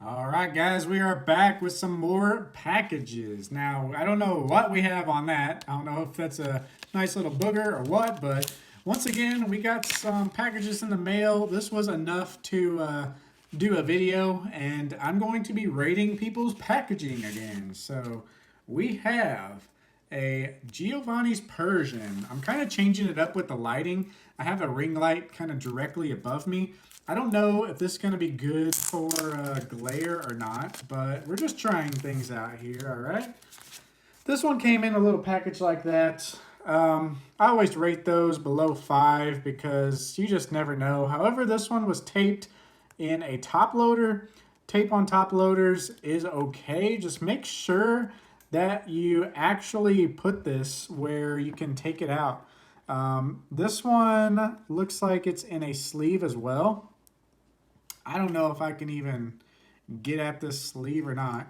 All right, guys, we are back with some more packages. Now, I don't know what we have on that. I don't know if that's a nice little booger or what, but once again, we got some packages in the mail. This was enough to do a video, and I'm going to be rating people's packaging again. So, we have a Giovanni's Persian. I'm kind of changing it up with the lighting. I have a ring light kind of directly above me. I don't know if this is going to be good for glare or not, but we're just trying things out here, all right? This one came in a little package like that. I always rate those below 5 because you just never know. However, this one was taped in a top loader. Tape on top loaders is okay. Just make sure that you actually put this where you can take it out. This one looks like it's in a sleeve as well. I don't know if I can even get at this sleeve or not.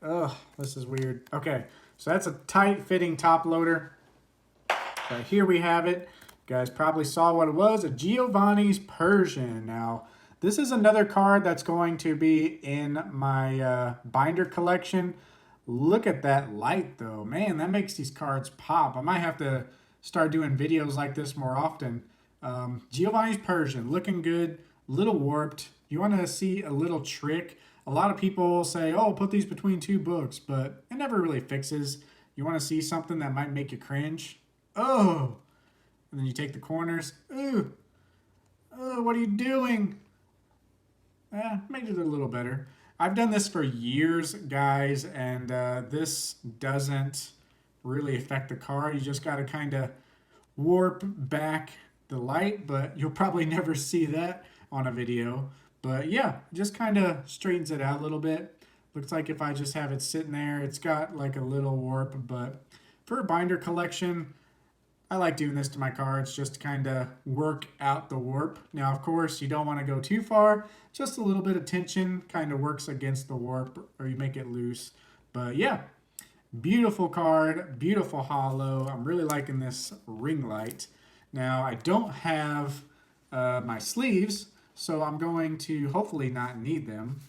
Ugh, this is weird. Okay, so that's a tight fitting top loader. So here we have it. You guys probably saw what it was, a Giovanni's Persian. Now, this is another card that's going to be in my binder collection. Look at that light though. Man, that makes these cards pop. I might have to start doing videos like this more often. Giovanni's Persian, looking good, little warped. You want to see a little trick. A lot of people say, oh, put these between two books, but it never really fixes. You want to see something that might make you cringe. Oh, and then you take the corners. Ooh, oh, what are you doing? Made it a little better. I've done this for years, guys, and this doesn't really affect the card. You just got to kind of warp back the light, but you'll probably never see that on a video. But yeah, just kind of straightens it out a little bit. Looks like if I just have it sitting there, it's got like a little warp, but for a binder collection, I like doing this to my cards just to kind of work out the warp. Now, of course, you don't want to go too far. Just a little bit of tension kind of works against the warp, or you make it loose. But yeah, beautiful card, beautiful hollow. I'm really liking this ring light. Now, I don't have my sleeves, so I'm going to hopefully not need them.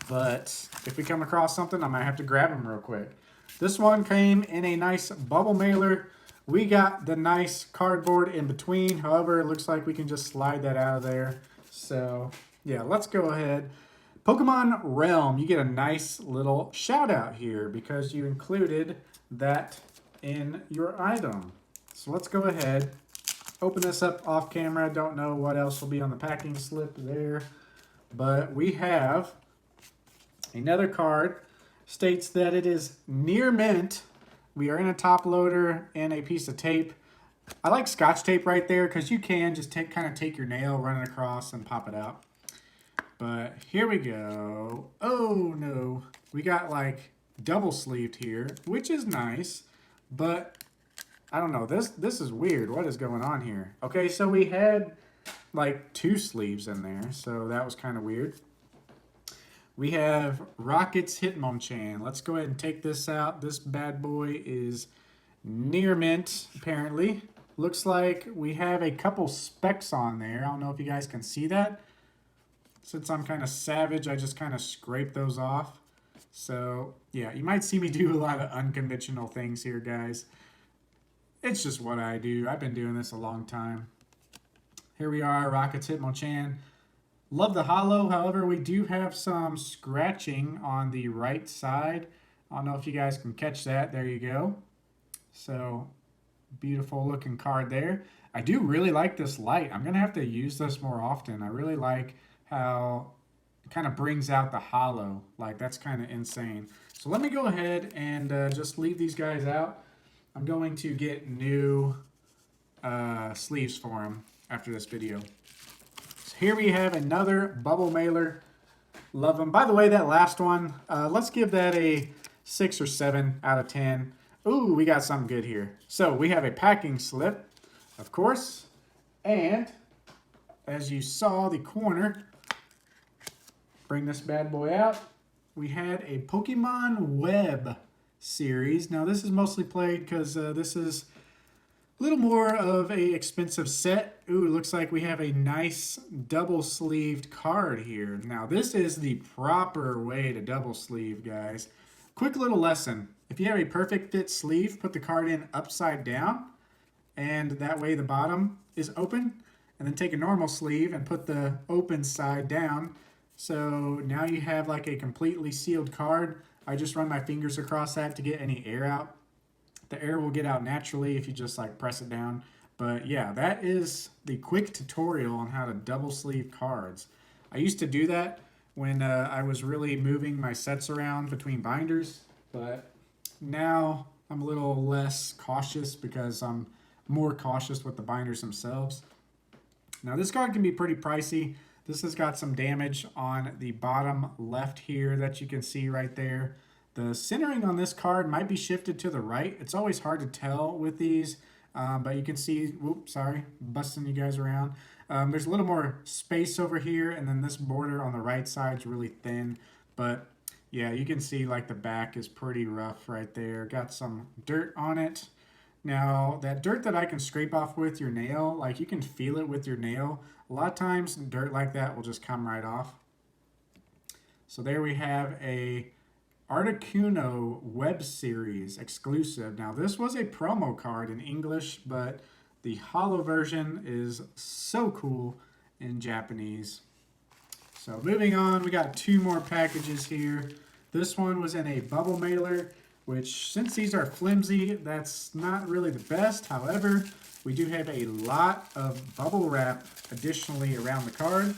But if we come across something, I might have to grab them real quick. This one came in a nice bubble mailer. We got the nice cardboard in between. However, it looks like we can just slide that out of there. So, yeah, let's go ahead. Pokemon Realm, you get a nice little shout out here because you included that in your item. So let's go ahead. Open this up off camera. Don't know what else will be on the packing slip there. But we have another card. States that it is near mint. We are in a top loader and a piece of tape. I like Scotch tape right there because you can just kind of take your nail, run it across, and pop it out. But here we go. Oh no, we got like double sleeved here, which is nice, but I don't know. This is weird. What is going on here? Okay, so we had like two sleeves in there, so that was kind of weird. We have Rockets Hitmonchan. Let's go ahead and take this out. This bad boy is near mint, apparently. Looks like we have a couple specks on there. I don't know if you guys can see that. Since I'm kind of savage, I just kind of scrape those off. So, yeah, you might see me do a lot of unconventional things here, guys. It's just what I do. I've been doing this a long time. Here we are, Rockets Hitmonchan. Love the hollow. However, we do have some scratching on the right side. I don't know if you guys can catch that. There you go. So, beautiful looking card there. I do really like this light. I'm going to have to use this more often. I really like how it kind of brings out the hollow. Like, that's kind of insane. So let me go ahead and just leave these guys out. I'm going to get new sleeves for them after this video. So here we have another bubble mailer. Love them. By the way, that last one, let's give that a 6 or 7 out of 10. Ooh, we got something good here. So we have a packing slip, of course. And as you saw, the corner, bring this bad boy out. We had a Pokemon Web series. Now, this is mostly played because this is little more of a expensive set. Ooh, looks like we have a nice double sleeved card here. Now this is the proper way to double sleeve, guys. Quick little lesson. If you have a perfect fit sleeve, put the card in upside down, and that way the bottom is open. And then take a normal sleeve and put the open side down. So now you have like a completely sealed card. I just run my fingers across that to get any air out. The air will get out naturally if you just like press it down. But yeah, that is the quick tutorial on how to double sleeve cards. I used to do that when I was really moving my sets around between binders, but now I'm a little less cautious because I'm more cautious with the binders themselves. Now this card can be pretty pricey. This has got some damage on the bottom left here that you can see right there. The centering on this card might be shifted to the right. It's always hard to tell with these, but you can see, whoops, sorry, busting you guys around. There's a little more space over here, and then this border on the right side is really thin. But yeah, you can see like the back is pretty rough right there. Got some dirt on it. Now, that dirt that I can scrape off with your nail, like you can feel it with your nail. A lot of times, dirt like that will just come right off. So there we have a Articuno web series exclusive. Now, this was a promo card in English, but the holo version is so cool in Japanese. So moving on, we got two more packages here. This one was in a bubble mailer, which since these are flimsy, that's not really the best. However, we do have a lot of bubble wrap additionally around the card.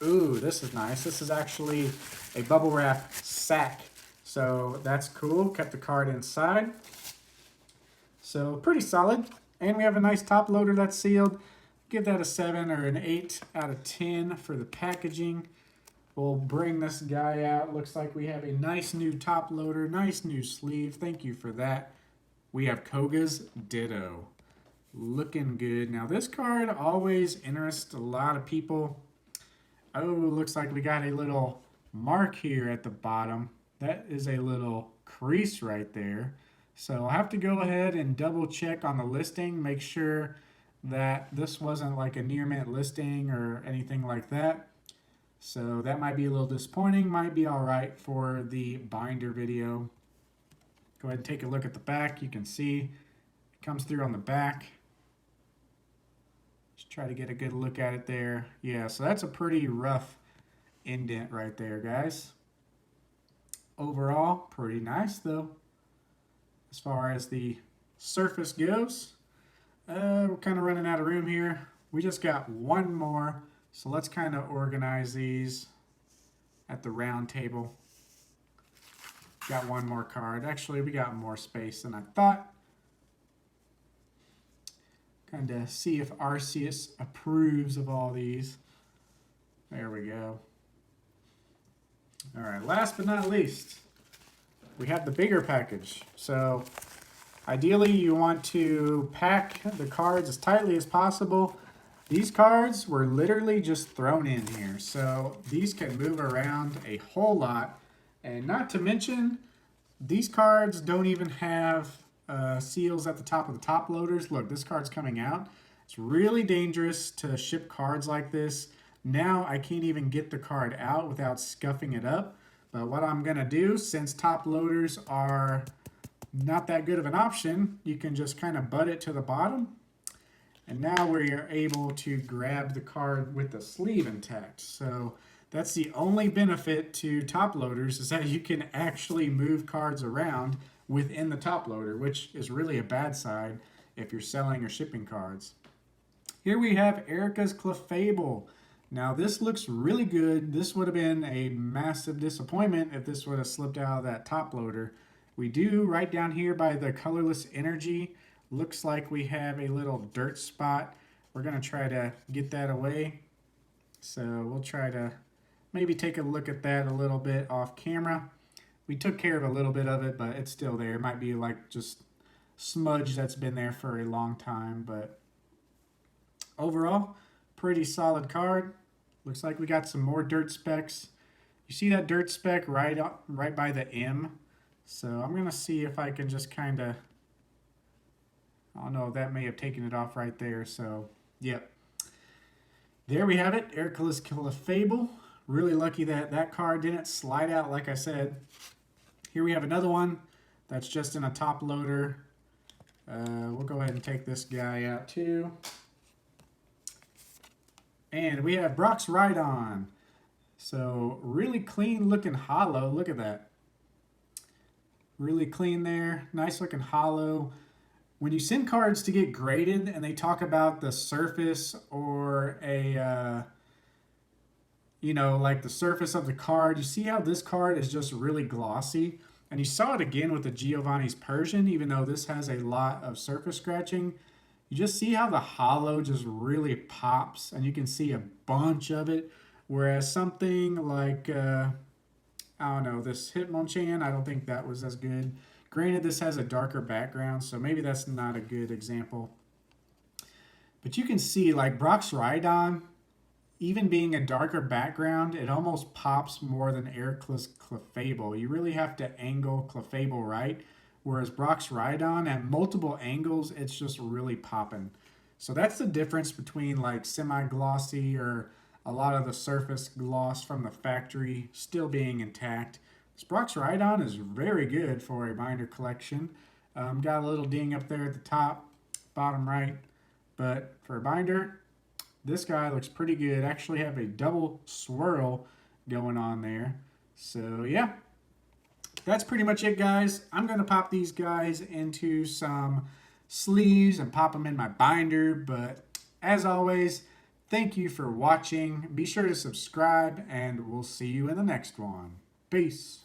Ooh, this is nice. This is actually a bubble wrap sack. So that's cool. Kept the card inside. So pretty solid. And we have a nice top loader that's sealed. Give that a 7 or an 8 out of 10 for the packaging. We'll bring this guy out. Looks like we have a nice new top loader, nice new sleeve. Thank you for that. We have Koga's Ditto. Looking good. Now this card always interests a lot of people. Oh, looks like we got a little mark here at the bottom. That is a little crease right there. So I'll have to go ahead and double check on the listing, make sure that this wasn't like a near mint listing or anything like that. So that might be a little disappointing, might be all right for the binder video. Go ahead and take a look at the back. You can see it comes through on the back. Just try to get a good look at it there. Yeah, so that's a pretty rough indent right there, guys. Overall, pretty nice though. As far as the surface goes, we're kind of running out of room here. We just got one more. So let's kind of organize these at the round table. Got one more card. Actually, we got more space than I thought. Kind of see if Arceus approves of all these. There we go. All right, last but not least, we have the bigger package. So ideally, you want to pack the cards as tightly as possible. These cards were literally just thrown in here, so these can move around a whole lot. And not to mention, these cards don't even have seals at the top of the top loaders. Look, this card's coming out. It's really dangerous to ship cards like this. Now I can't even get the card out without scuffing it up. But what I'm gonna do, since top loaders are not that good of an option, you can just kind of butt it to the bottom. And now we're able to grab the card with the sleeve intact. So that's the only benefit to top loaders, is that you can actually move cards around within the top loader, which is really a bad side if you're selling or shipping cards. Here we have Erica's Clefable. Now this looks really good. This would have been a massive disappointment if this would have slipped out of that top loader. We do right down here by the colorless energy. Looks like we have a little dirt spot. We're gonna try to get that away. So we'll try to maybe take a look at that a little bit off camera. We took care of a little bit of it, but it's still there. It might be like just smudge that's been there for a long time, but overall, pretty solid card. Looks like we got some more dirt specks. You see that dirt speck right by the M? So I'm gonna see if I can just kind of, I don't know, that may have taken it off right there. So, yep. There we have it, Ercles Clefable. Really lucky that that card didn't slide out like I said. Here we have another one that's just in a top loader. We'll go ahead and take this guy out too. And we have Brock's Rhydon. So really clean looking hollow. Look at that. Really clean there. Nice looking hollow. When you send cards to get graded and they talk about the surface or a, you know, like the surface of the card, you see how this card is just really glossy? And you saw it again with the Giovanni's Persian, even though this has a lot of surface scratching. You just see how the hollow just really pops, and you can see a bunch of it. Whereas something like, I don't know, this Hitmonchan, I don't think that was as good. Granted, this has a darker background, so maybe that's not a good example. But you can see, like Brock's Rhydon, even being a darker background, it almost pops more than Ercles Clefable. You really have to angle Clefable right. Whereas Brock's Rhydon, at multiple angles, it's just really popping. So that's the difference between like semi-glossy or a lot of the surface gloss from the factory still being intact. This Brock's Rhydon is very good for a binder collection. Got a little ding up there at the top, bottom right. But for a binder, this guy looks pretty good. Actually have a double swirl going on there. So yeah, that's pretty much it, guys. I'm going to pop these guys into some sleeves and pop them in my binder. But as always, thank you for watching. Be sure to subscribe, and we'll see you in the next one. Peace.